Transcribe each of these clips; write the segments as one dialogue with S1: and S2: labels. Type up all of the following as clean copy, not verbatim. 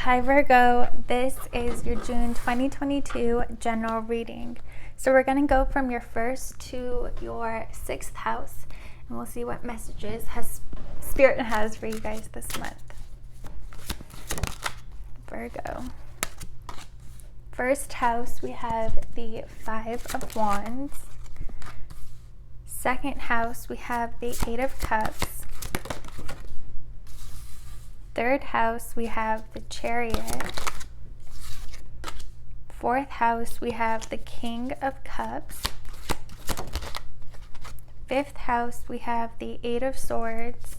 S1: Hi Virgo, this is your June 2022 general reading. So we're going to go from your first to your sixth house, and we'll see what messages Spirit has for you guys this month. Virgo. First house, we have the Five of Wands. Second house, we have the Eight of Cups. Third house, we have the Chariot. Fourth house, we have the King of Cups. Fifth house, we have the Eight of Swords.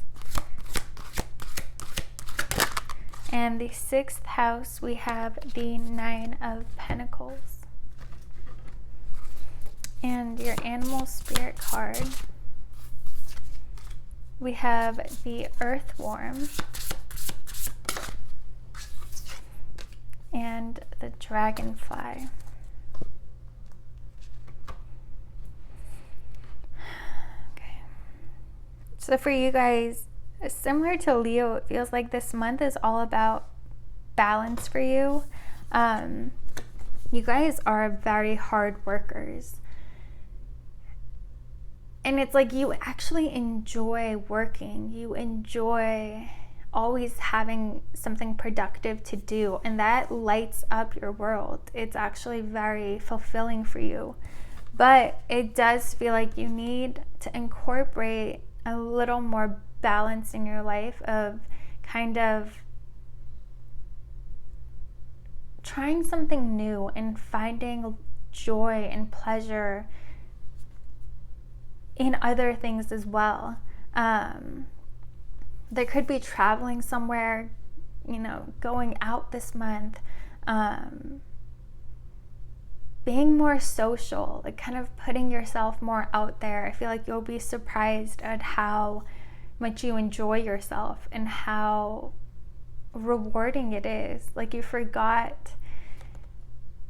S1: And the sixth house, we have the Nine of Pentacles. And your animal spirit card, we have the Earthworm and the Dragonfly. Okay. So for you guys, similar to Leo, it feels like this month is all about balance for you. You guys are very hard workers. And it's like you actually enjoy working. You enjoy always having something productive to do, and that lights up your world. It's actually very fulfilling for you. But it does feel like you need to incorporate a little more balance in your life of kind of trying something new and finding joy and pleasure in other things as well. There could be traveling somewhere, going out this month, being more social, like kind of putting yourself more out there. I feel like you'll be surprised at how much you enjoy yourself and how rewarding it is. Like you forgot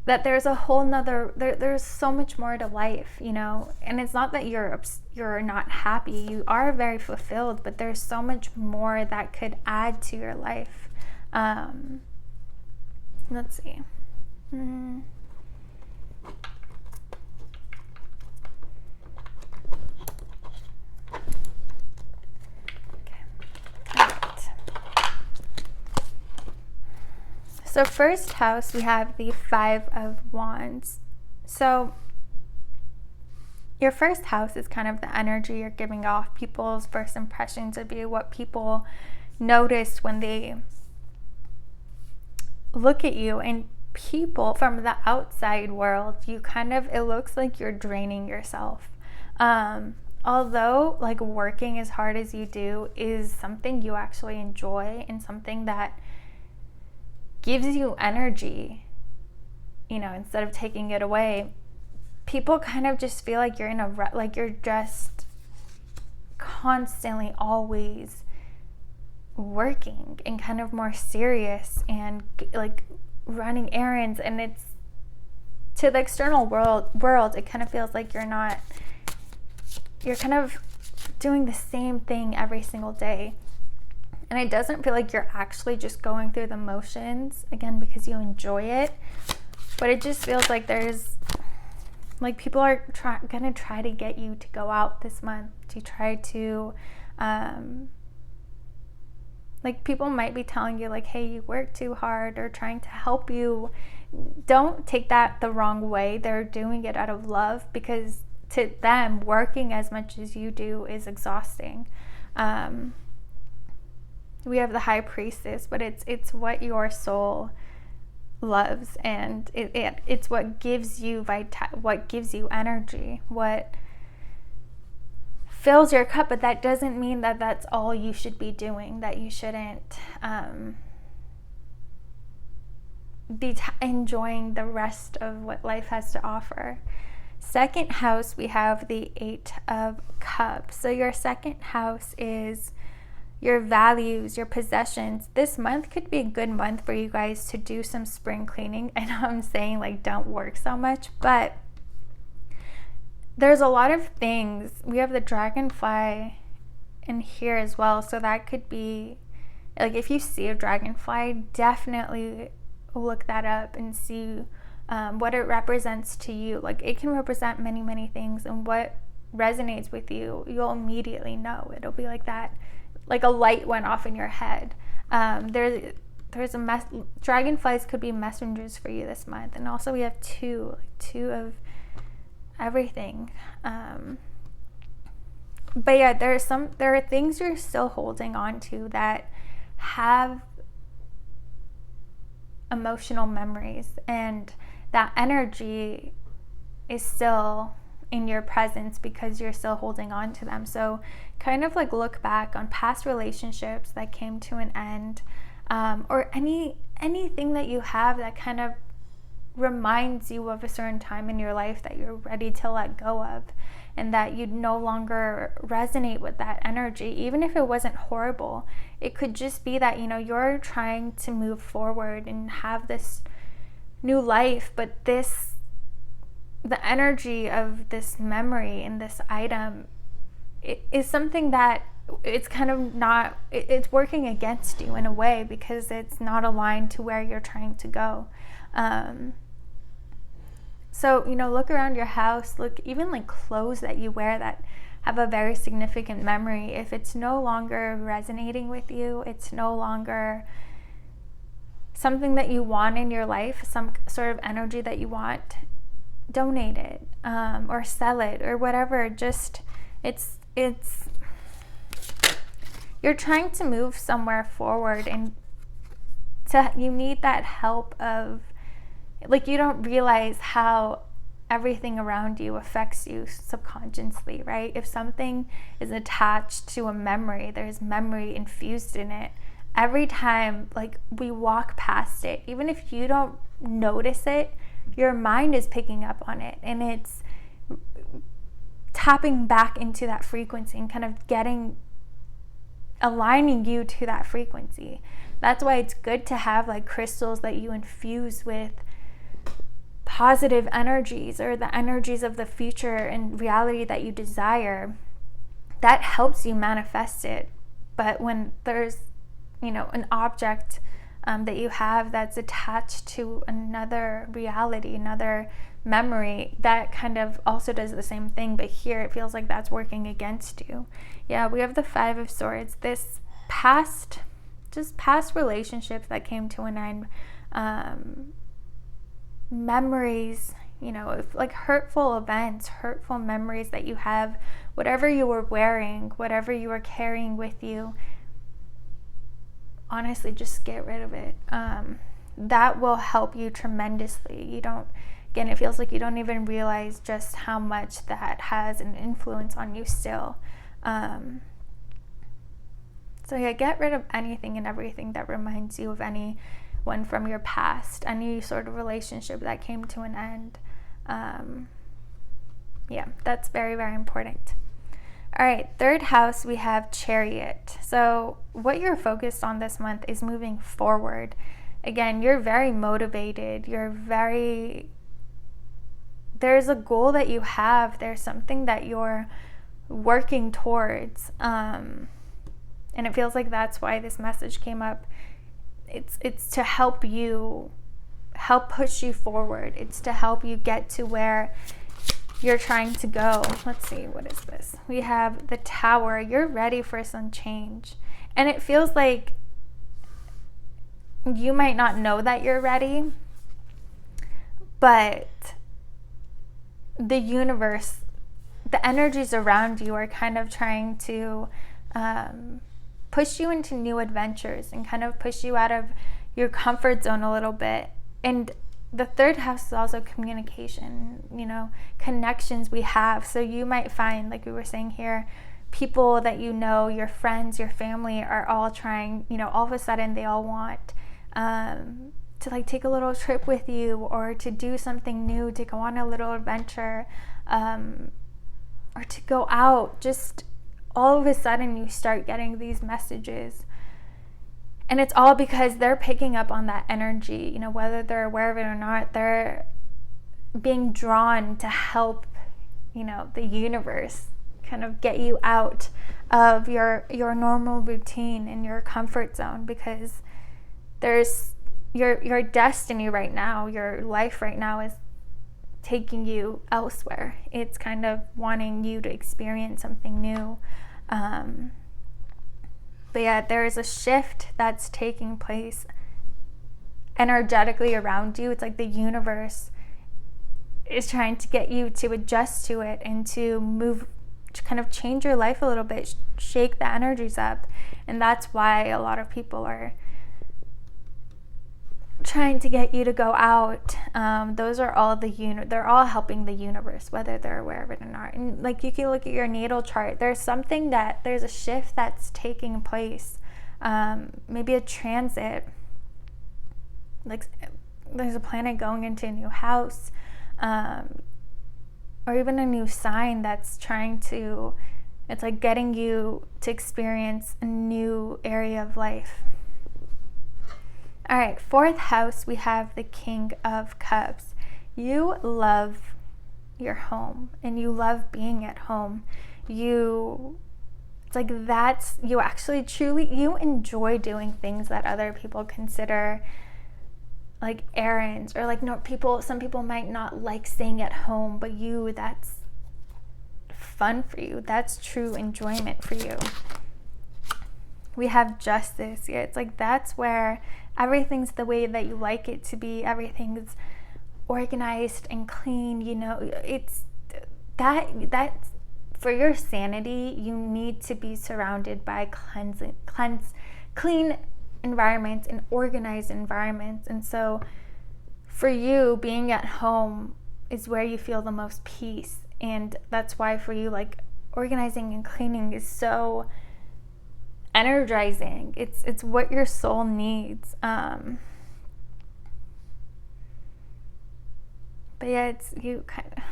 S1: that there's a whole nother, there's so much more to life, and it's not that you're not happy. You are very fulfilled, but there's so much more that could add to your life. Let's see. So first house, we have the Five of Wands. So your first house is kind of the energy you're giving off. People's first impressions would be what people notice when they look at you. And people from the outside world, it looks like you're draining yourself. Although like working as hard as you do is something you actually enjoy and something that gives you energy, instead of taking it away, people kind of just feel like you're like you're just constantly always working and kind of more serious and like running errands, and it's to the external world it kind of feels like you're kind of doing the same thing every single day. And it doesn't feel like you're actually just going through the motions, again, because you enjoy it. But it just feels like there's, like, people are gonna try to get you to go out this month, to try to, like, people might be telling you, like, hey, you work too hard, or trying to help you. Don't take that the wrong way. They're doing it out of love, because to them, working as much as you do is exhausting. We have the High Priestess, but it's what your soul loves, and it's what gives you what gives you energy, what fills your cup. But that doesn't mean that that's all you should be doing, that you shouldn't be enjoying the rest of what life has to offer. Second house, we have the Eight of Cups. So your second house is your values, your possessions. This month could be a good month for you guys to do some spring cleaning. I know I'm saying like don't work so much, but there's a lot of things. We have the Dragonfly in here as well, so that could be Like if you see a dragonfly, definitely look that up and see what it represents to you. Like it can represent many, many things, and what resonates with you, you'll immediately know. It'll be like that, like a light went off in your head. Dragonflies could be messengers for you this month. And also we have two of everything. But yeah, there are things you're still holding on to that have emotional memories, and that energy is still in your presence because you're still holding on to them. So kind of like look back on past relationships that came to an end, or anything that you have that kind of reminds you of a certain time in your life that you're ready to let go of, and that you no longer resonate with that energy. Even if it wasn't horrible, it could just be that, you're trying to move forward and have this new life, but the energy of this memory and this item is something that it's kind of not, it's working against you in a way, because it's not aligned to where you're trying to go. So, look around your house, look even like clothes that you wear that have a very significant memory. If it's no longer resonating with you, it's no longer something that you want in your life, some sort of energy that you want, donate it, or sell it, or whatever. Just, it's you're trying to move somewhere forward, and you need that help of, like, you don't realize how everything around you affects you subconsciously, right? If something is attached to a memory, there's memory infused in it. Every time, like, we walk past it, even if you don't notice it, your mind is picking up on it, and it's tapping back into that frequency and kind of aligning you to that frequency. That's why it's good to have like crystals that you infuse with positive energies, or the energies of the future and reality that you desire. That helps you manifest it. But when there's, an object that you have that's attached to another reality, another memory, that kind of also does the same thing. But here it feels like that's working against you. Yeah, we have the 5 of Swords. This past relationships that came to an end, memories, if like hurtful events, hurtful memories that you have, whatever you were wearing, whatever you were carrying with you, honestly, just get rid of it. That will help you tremendously. It feels like you don't even realize just how much that has an influence on you still. So yeah, get rid of anything and everything that reminds you of anyone from your past, any sort of relationship that came to an end. Yeah, that's very, very important. All right, 3rd house, we have Chariot. So what you're focused on this month is moving forward. Again, you're very motivated. There's a goal that you have. There's something that you're working towards. And it feels like that's why this message came up. It's to help push you forward. It's to help you get to where you're trying to go. Let's see, what is this? We have the Tower. You're ready for some change. And it feels like you might not know that you're ready, but the universe, the energies around you are kind of trying to push you into new adventures and kind of push you out of your comfort zone a little bit. And the 3rd house is also communication, connections we have. So you might find, like we were saying here, people that your friends, your family are all trying, all of a sudden they all want to like take a little trip with you, or to do something new, to go on a little adventure, or to go out. Just all of a sudden you start getting these messages. And it's all because they're picking up on that energy, whether they're aware of it or not. They're being drawn to help, the universe kind of get you out of your normal routine and your comfort zone, because there's your destiny right now, your life right now is taking you elsewhere. It's kind of wanting you to experience something new. But yeah, there is a shift that's taking place energetically around you. It's like the universe is trying to get you to adjust to it and to move, to kind of change your life a little bit, shake the energies up. And that's why a lot of people are trying to get you to go out. Those are all they're all helping the universe, whether they're aware of it or not. And like, you can look at your natal chart, there's a shift that's taking place. Maybe a transit, like there's a planet going into a new house, or even a new sign that's it's like getting you to experience a new area of life. All right, 4th house, we have the King of Cups. You love your home and you love being at home. It's like you actually truly, you enjoy doing things that other people consider like errands, or like some people might not like staying at home, but that's fun for you. That's true enjoyment for you. We have Justice. Yeah, it's like that's where everything's the way that you like it to be. Everything's organized and clean. It's that for your sanity, you need to be surrounded by clean environments and organized environments. And so for you, being at home is where you feel the most peace. And that's why for you, like, organizing and cleaning is so energizing. It's what your soul needs. But yeah, it's you kind of,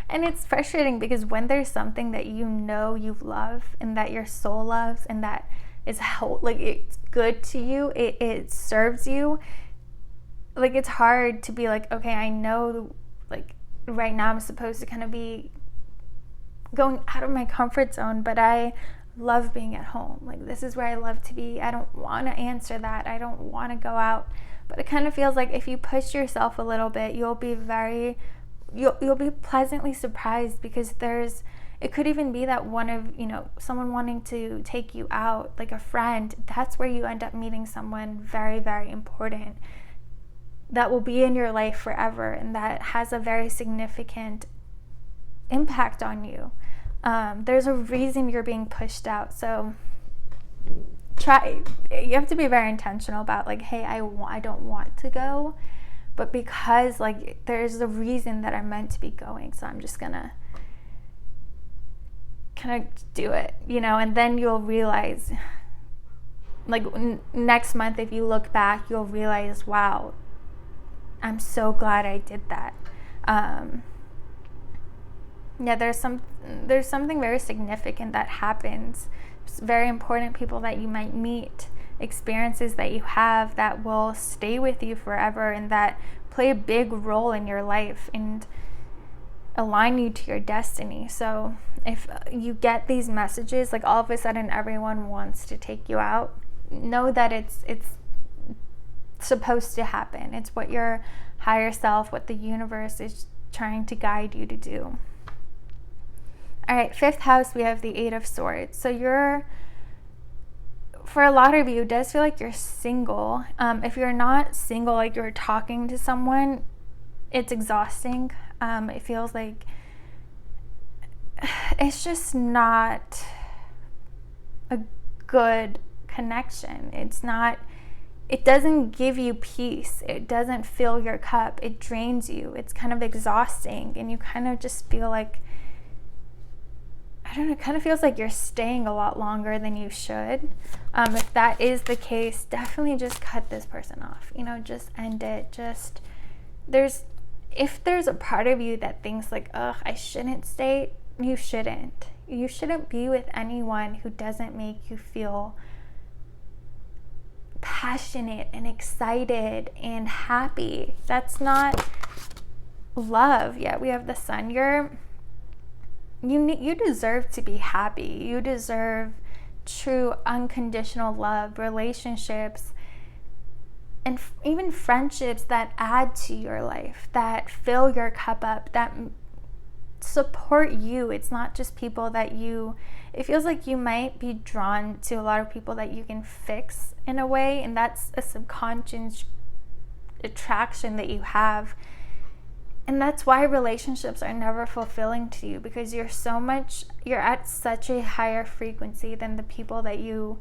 S1: and it's frustrating because when there's something that you love and that your soul loves and that is like it's good to you, it serves you, like it's hard to be like, okay, I know like right now I'm supposed to kind of be going out of my comfort zone, but I love being at home. Like, this is where I love to be. I don't want to answer that. I don't want to go out. But it kind of feels like if you push yourself a little bit, you'll be pleasantly surprised, because it could even be that someone wanting to take you out, like a friend, that's where you end up meeting someone very, very important that will be in your life forever, and that has a very significant impact on you. There's a reason you're being pushed out. So you have to be very intentional about like, hey, I don't want to go, but because like there's a reason that I'm meant to be going, so I'm just gonna kind of do it, and then you'll realize, like next month, if you look back, you'll realize, wow, I'm so glad I did that. There's something very significant that happens. It's very important people that you might meet, experiences that you have that will stay with you forever and that play a big role in your life and align you to your destiny. So if you get these messages, like all of a sudden everyone wants to take you out, know that it's supposed to happen. It's what your higher self, what the universe is trying to guide you to do. All right, 5th house, we have the 8 of Swords. So for a lot of you, it does feel like you're single. If you're not single, like you're talking to someone, it's exhausting. It feels like it's just not a good connection. It doesn't give you peace. It doesn't fill your cup. It drains you. It's kind of exhausting, and you kind of just feel like, I don't know, it kind of feels like you're staying a lot longer than you should. If that is the case, definitely just cut this person off. Just end it. If there's a part of you that thinks like, ugh, I shouldn't stay, you shouldn't. You shouldn't be with anyone who doesn't make you feel passionate and excited and happy. That's not love. Yeah, we have the Sun. you deserve to be happy. You deserve true unconditional love, relationships, and even friendships that add to your life, that fill your cup up, that support you. It's not just people that it feels like you might be drawn to a lot of people that you can fix in a way, and that's a subconscious attraction that you have. And that's why relationships are never fulfilling to you, because you're at such a higher frequency than the people that you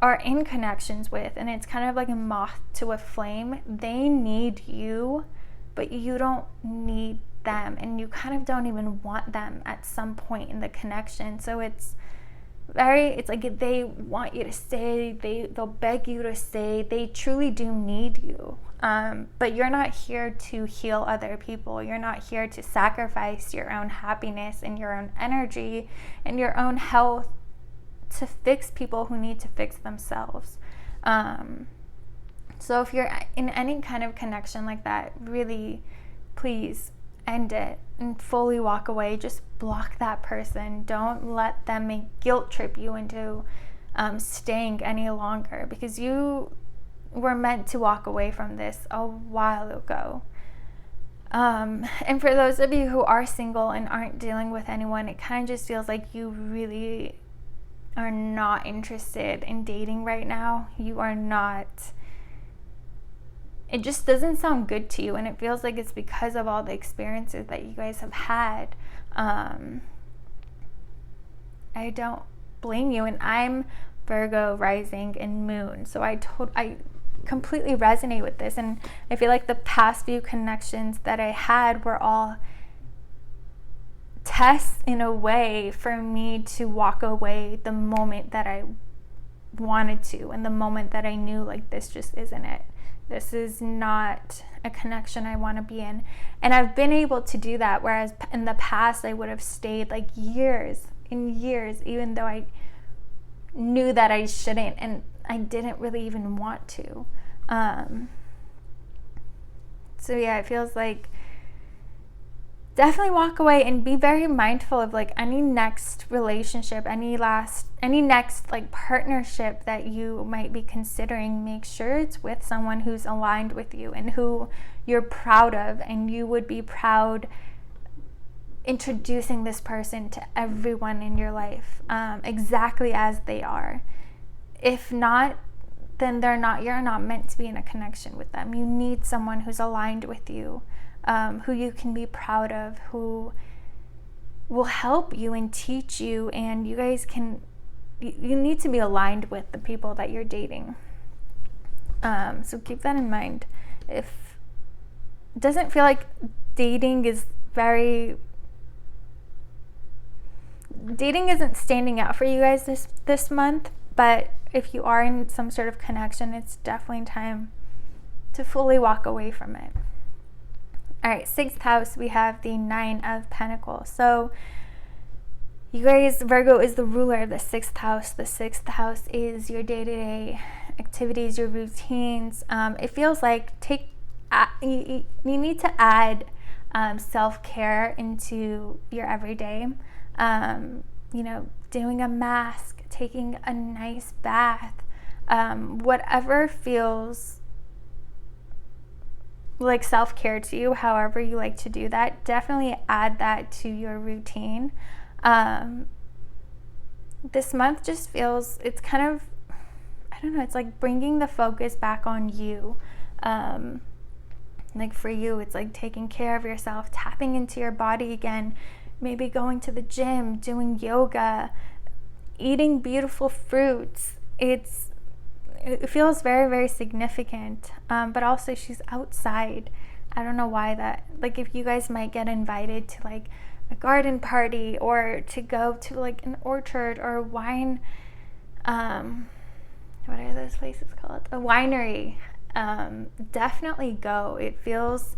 S1: are in connections with. And it's kind of like a moth to a flame. They need you, but you don't need them, and you kind of don't even want them at some point in the connection. So it's like they want you to stay, they'll beg you to stay, they truly do need you. But you're not here to heal other people. You're not here to sacrifice your own happiness and your own energy and your own health to fix people who need to fix themselves. So if you're in any kind of connection like that, really, please end it and fully walk away. Just block that person. Don't let them guilt trip you into staying any longer, because you were meant to walk away from this a while ago. And for those of you who are single and aren't dealing with anyone, it kind of just feels like you really are not interested in dating right now. You are not. It just doesn't sound good to you, and it feels like it's because of all the experiences that you guys have had. I don't blame you, and I'm Virgo rising and moon, so I completely resonate with this. And I feel like the past few connections that I had were all tests in a way for me to walk away the moment that I wanted to, and the moment that I knew, like, this just isn't it. This is not a connection I want to be in. And I've been able to do that, whereas in the past I would have stayed like years and years, even though I knew that I shouldn't, and I didn't really even want to. So yeah, it feels like definitely walk away and be very mindful of like any next relationship, any next like partnership that you might be considering. Make sure it's with someone who's aligned with you and who you're proud of, and you would be proud introducing this person to everyone in your life, exactly as they are. If not, then you're not meant to be in a connection with them. You need someone who's aligned with you, who you can be proud of, who will help you and teach you, and you guys you need to be aligned with the people that you're dating. So keep that in mind. If it doesn't feel like dating isn't standing out for you guys this month, but if you are in some sort of connection, it's definitely time to fully walk away from it. All right, 6th house, we have the 9 of Pentacles. So you guys, Virgo is the ruler of the 6th house. The 6th house is your day-to-day activities, your routines. It feels like you need to add self-care into your everyday. Doing a mask, taking a nice bath, whatever feels like self-care to you, however you like to do that, definitely add that to your routine. This month just feels, it's kind of, I don't know, it's like bringing the focus back on you. Like for you, it's like taking care of yourself, tapping into your body again, maybe going to the gym, doing yoga, eating beautiful fruits. It feels very, very significant. But also she's outside. I don't know why that, like if you guys might get invited to like a garden party or to go to like an orchard or a wine, what are those places called? A winery. Definitely go. It feels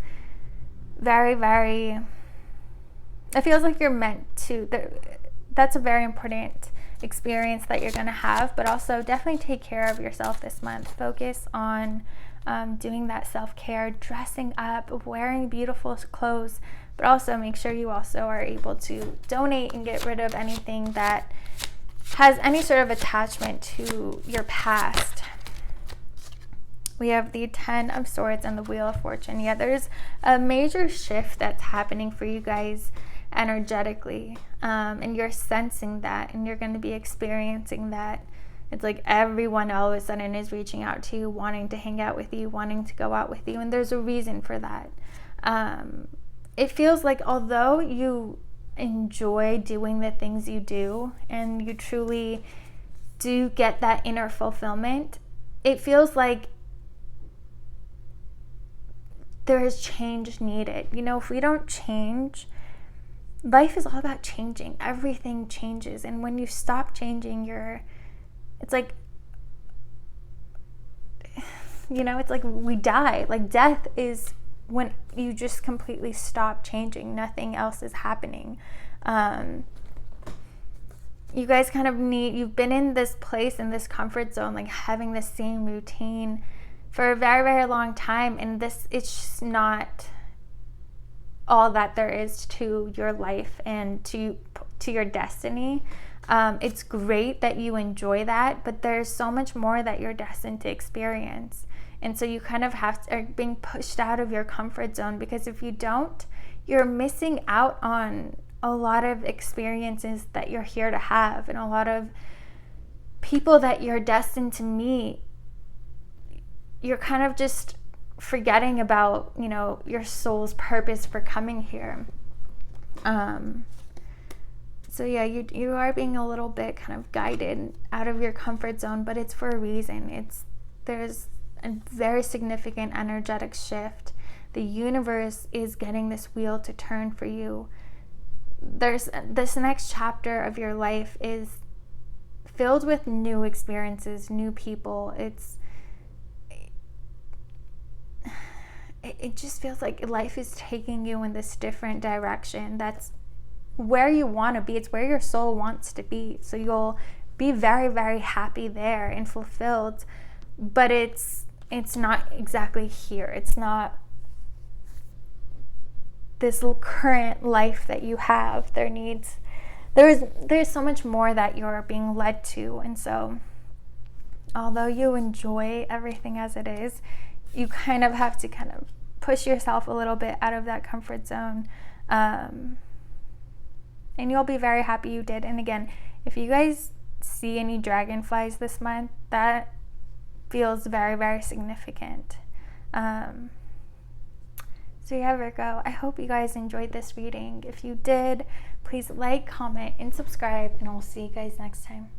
S1: very, very, it feels like you're meant to. That's a very important experience that you're going to have, but also definitely take care of yourself this month. Focus on doing that self-care, dressing up, wearing beautiful clothes, but also make sure you also are able to donate and get rid of anything that has any sort of attachment to your past. We have the 10 of Swords and the Wheel of Fortune. Yeah, there's a major shift that's happening for you guys energetically, and you're sensing that, and you're going to be experiencing that. It's like everyone all of a sudden is reaching out to you, wanting to hang out with you, wanting to go out with you, and there's a reason for that. It feels like although you enjoy doing the things you do and you truly do get that inner fulfillment, it feels like there is change needed. You know, if we don't change, life is all about changing. Everything changes, and when you stop changing, it's like, you know, it's like we die. Like death is when you just completely stop changing. Nothing else is happening. You guys kind of you've been in this place, in this comfort zone, like having the same routine for a very, very long time, and it's just not all that there is to your life and to your destiny. It's great that you enjoy that, but there's so much more that you're destined to experience. And so you kind of are being pushed out of your comfort zone, because if you don't, you're missing out on a lot of experiences that you're here to have, and a lot of people that you're destined to meet. You're kind of just forgetting about, you know, your soul's purpose for coming here. So yeah, you are being a little bit kind of guided out of your comfort zone, but it's for a reason. There's a very significant energetic shift. The universe is getting this wheel to turn for you. There's this next chapter of your life is filled with new experiences, new people. It just feels like life is taking you in this different direction. That's where you want to be. It's where your soul wants to be. So you'll be very, very happy there and fulfilled. But it's not exactly here. It's not this current life that you have. There's so much more that you're being led to. And so although you enjoy everything as it is, you kind of have to kind of push yourself a little bit out of that comfort zone. And you'll be very happy you did. And again, if you guys see any dragonflies this month, that feels very, very significant. So yeah, Virgo, I hope you guys enjoyed this reading. If you did, please like, comment, and subscribe, and I'll see you guys next time.